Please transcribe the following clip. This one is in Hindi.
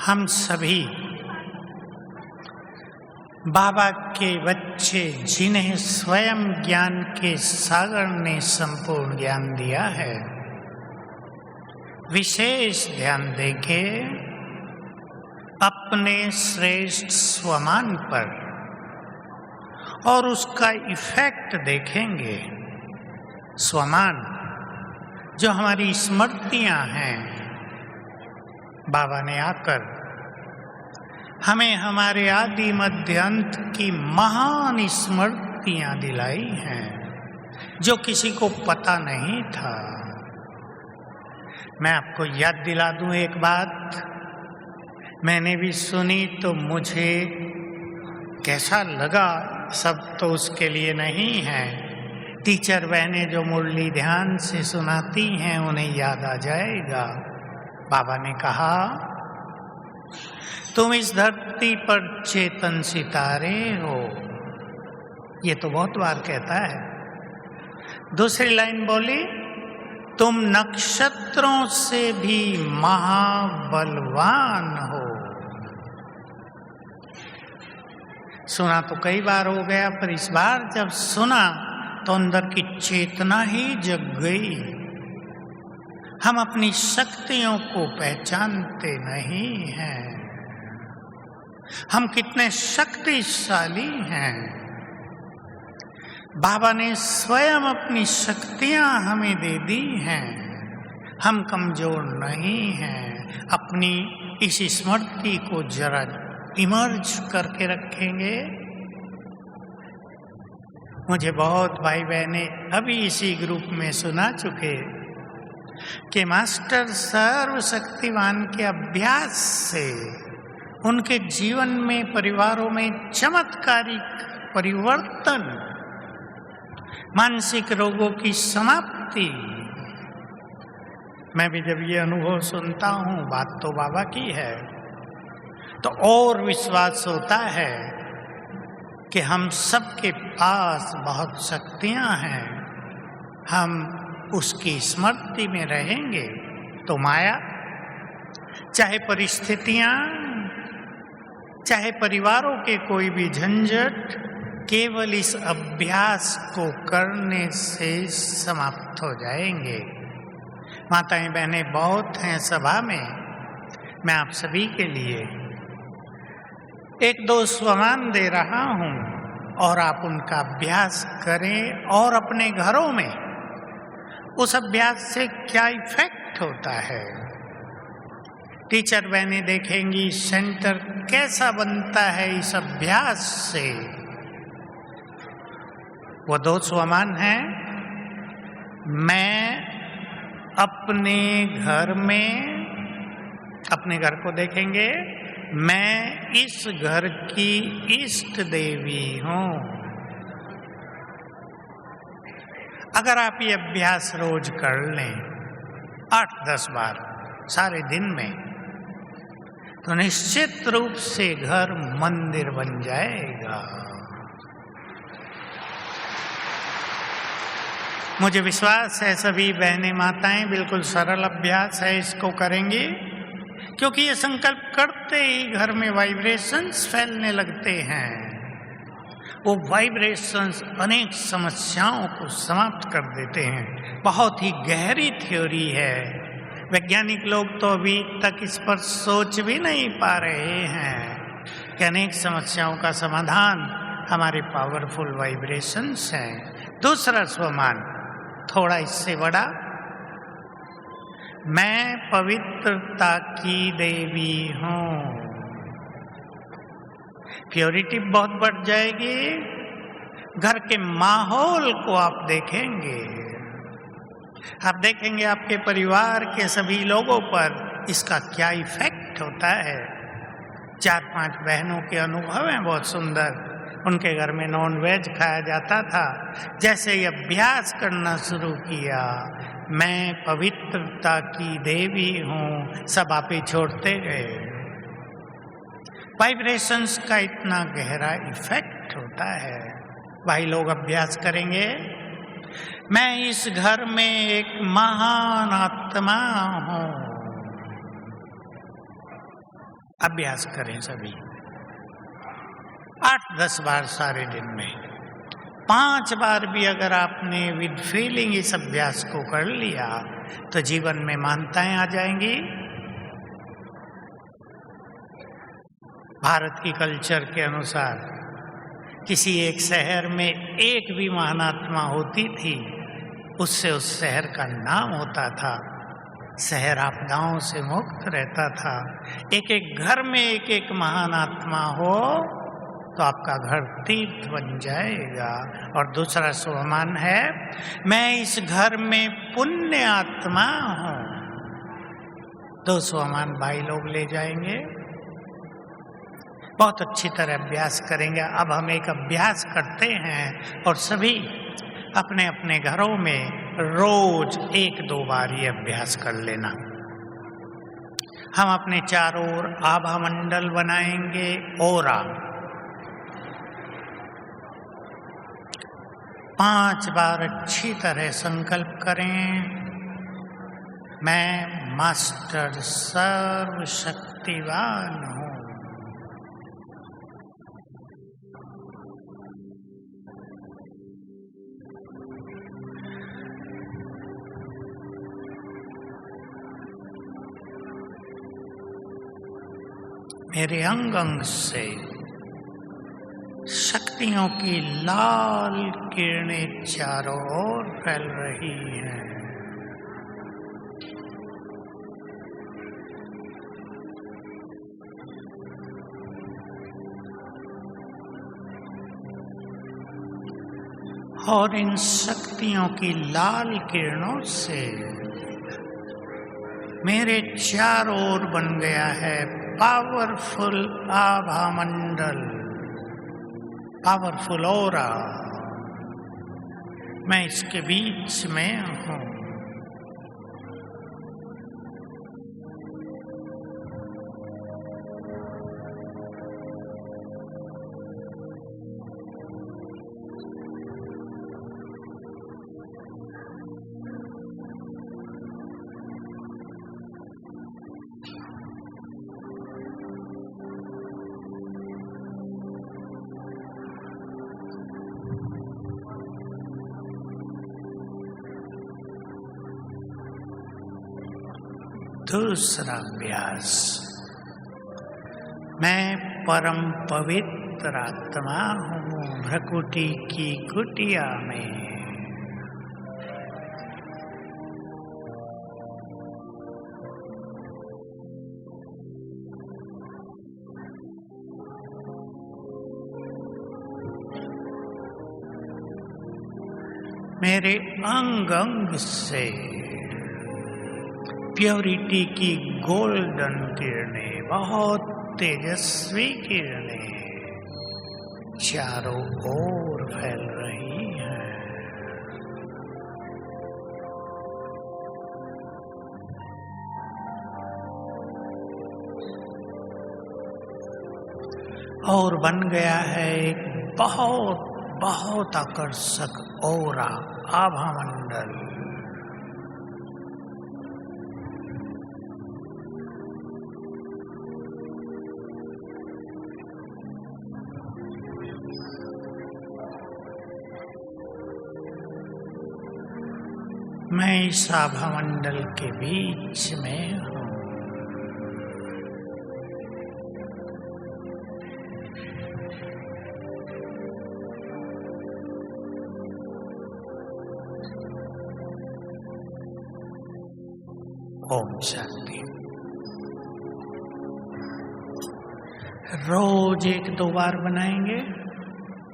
हम सभी बाबा के बच्चे, जिन्हें स्वयं ज्ञान के सागर ने संपूर्ण ज्ञान दिया है, विशेष ध्यान देके अपने श्रेष्ठ स्वमान पर और उसका इफेक्ट देखेंगे। स्वमान जो हमारी स्मृतियां हैं, बाबा ने आकर हमें हमारे आदि मध्य अंत की महान स्मृतियां दिलाई हैं, जो किसी को पता नहीं था। मैं आपको याद दिला दूं एक बात, मैंने भी सुनी तो मुझे कैसा लगा। सब तो उसके लिए नहीं है। टीचर बहनें जो मुरली ध्यान से सुनाती हैं, उन्हें याद आ जाएगा। बाबा ने कहा, तुम इस धरती पर चेतन सितारे हो। ये तो बहुत बार कहता है। दूसरी लाइन बोली, तुम नक्षत्रों से भी महाबलवान हो। सुना तो कई बार हो गया, पर इस बार जब सुना तो अंदर की चेतना ही जग गई। हम अपनी शक्तियों को पहचानते नहीं हैं। हम कितने शक्तिशाली हैं। बाबा ने स्वयं अपनी शक्तियां हमें दे दी हैं। हम कमजोर नहीं हैं। अपनी इस स्मृति को जरा इमर्ज करके रखेंगे। मुझे बहुत भाई बहने अभी इसी ग्रुप में सुना चुके कि मास्टर सर्वशक्तिवान के अभ्यास से उनके जीवन में, परिवारों में चमत्कारिक परिवर्तन, मानसिक रोगों की समाप्ति। मैं भी जब ये अनुभव सुनता हूँ, बात तो बाबा की है, तो और विश्वास होता है कि हम सबके पास बहुत शक्तियां हैं। हम उसकी स्मृति में रहेंगे तो माया, चाहे परिस्थितियां, चाहे परिवारों के कोई भी झंझट, केवल इस अभ्यास को करने से समाप्त हो जाएंगे। माताएं बहनें बहुत हैं सभा में। मैं आप सभी के लिए एक दो स्वमान दे रहा हूं और आप उनका अभ्यास करें। और अपने घरों में उस अभ्यास से क्या इफेक्ट होता है, टीचर बहनें देखेंगी सेंटर कैसा बनता है इस अभ्यास से। वो दो स्वमान हैं। मैं अपने घर में, अपने घर को देखेंगे, मैं इस घर की इष्ट देवी हूं। अगर आप ये अभ्यास रोज कर लें 8-10 बार सारे दिन में, तो निश्चित रूप से घर मंदिर बन जाएगा। मुझे विश्वास है सभी बहनें माताएं बिल्कुल सरल अभ्यास है, इसको करेंगी, क्योंकि ये संकल्प करते ही घर में वाइब्रेशंस फैलने लगते हैं। वो वाइब्रेशंस अनेक समस्याओं को समाप्त कर देते हैं। बहुत ही गहरी थ्योरी है। वैज्ञानिक लोग तो अभी तक इस पर सोच भी नहीं पा रहे हैं कि अनेक समस्याओं का समाधान हमारे पावरफुल वाइब्रेशंस हैं। दूसरा स्वमान थोड़ा इससे बड़ा, मैं पवित्रता की देवी हूं। प्योरिटी बहुत बढ़ जाएगी। घर के माहौल को आप देखेंगे, आप देखेंगे आपके परिवार के सभी लोगों पर इसका क्या इफेक्ट होता है। 4-5 बहनों के अनुभव हैं बहुत सुंदर। उनके घर में नॉन वेज खाया जाता था। जैसे ही अभ्यास करना शुरू किया, मैं पवित्रता की देवी हूं, सब आप ही छोड़ते गए। वाइब्रेशंस का इतना गहरा इफेक्ट होता है। भाई लोग अभ्यास करेंगे, मैं इस घर में एक महान आत्मा हूं। अभ्यास करें सभी 8-10 बार सारे दिन में। 5 बार भी अगर आपने विद फीलिंग इस अभ्यास को कर लिया तो जीवन में मान्यताएं आ जाएंगी। भारत की कल्चर के अनुसार किसी एक शहर में एक भी महानात्मा होती थी, उससे उस शहर का नाम होता था, शहर आपदाओं से मुक्त रहता था। एक एक घर में एक एक महान आत्मा हो तो आपका घर तीर्थ बन जाएगा। और दूसरा स्वमान है, मैं इस घर में पुण्य आत्मा हूं। 2 स्वमान भाई लोग ले जाएंगे, बहुत अच्छी तरह अभ्यास करेंगे। अब हम एक अभ्यास करते हैं और सभी अपने अपने घरों में रोज 1-2 बार ये अभ्यास कर लेना। हम अपने चारों ओर आभा मंडल बनाएंगे, ओरा। 5 बार अच्छी तरह संकल्प करें, मैं मास्टर सर्वशक्तिवान हूं। मेरे अंग अंग से शक्तियों की लाल किरणें चारों ओर फैल रही हैं। और इन शक्तियों की लाल किरणों से मेरे चारों ओर बन गया है पावरफुल आभा मंडल, पावरफुल ओरा। मैं इसके बीच में हूं। दूसरा अभ्यास, मैं परम पवित्र आत्मा हूं भ्रकुटी की कुटिया में। मेरे अंग अंग से प्योरिटी की गोल्डन किरणें, बहुत तेजस्वी किरणें चारों ओर फैल रही हैं। और बन गया है एक बहुत बहुत आकर्षक ओरा, आभा मंडल। मैं इस आभा मंडल के बीच में हूं। ओम शांति। रोज 1-2 बार बनाएंगे।